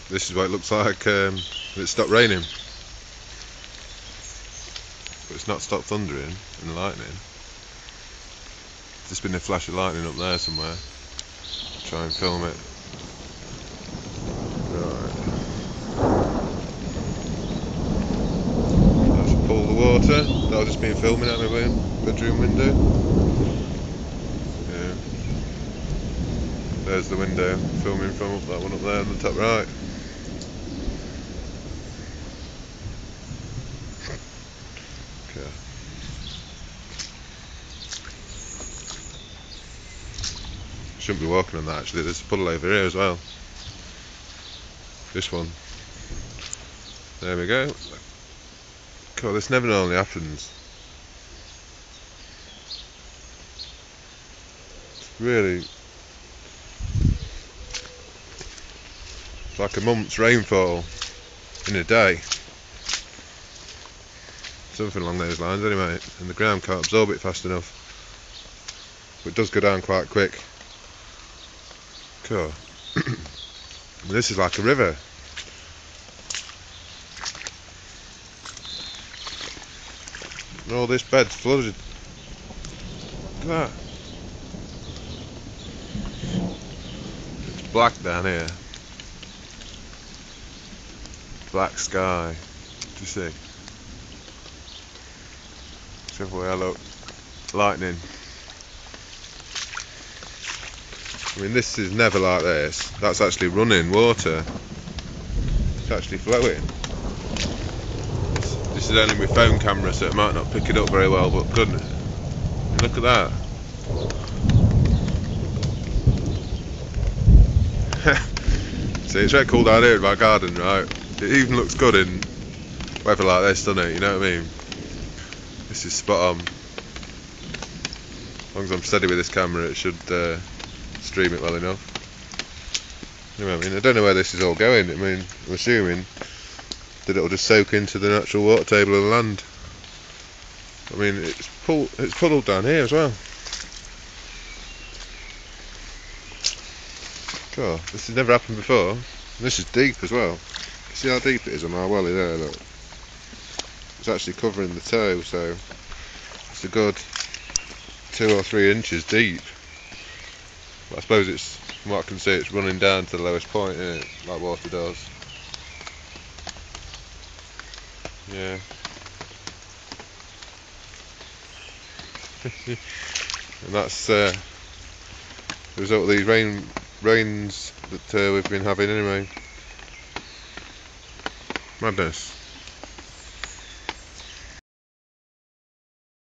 This is what it looks like when it stopped raining. But it's not stopped thundering and lightning. There's just been a flash of lightning up there somewhere. Try and film it. Right. That's a pool of water. That I've just been filming out my bedroom window. Yeah. There's the window, filming from up that one up there on the top right. Okay. Shouldn't be walking on that actually, there's a puddle over here as well. This one. There we go. God, this never normally happens. It's really... it's like a month's rainfall in a day. Something along those lines anyway, and the ground can't absorb it fast enough. But it does go down quite quick. Cool. This is like a river. And all this bed's flooded. Look at that. It's black down here. Black sky. Do you see? Whichever way I look. Lightning. I mean, this is never like this. That's actually running water. It's actually flowing. This is only my phone camera, so it might not pick it up very well, but goodness. Look at that. See, it's very cool down here in my garden, right? It even looks good in weather like this, doesn't it? You know what I mean? This is spot on. As long as I'm steady with this camera, it should stream it well enough. Anyway, I mean, I don't know where this is all going. I mean, I'm assuming that it'll just soak into the natural water table of the land. I mean, it's puddled down here as well. God, this has never happened before. And this is deep as well. You see how deep it is on my welly there, look. It's actually covering the toe, so it's a good 2 or 3 inches deep. But I suppose it's, from what I can see, it's running down to the lowest point, isn't it? Like water does. Yeah. And that's the result of these rains that we've been having anyway. Madness.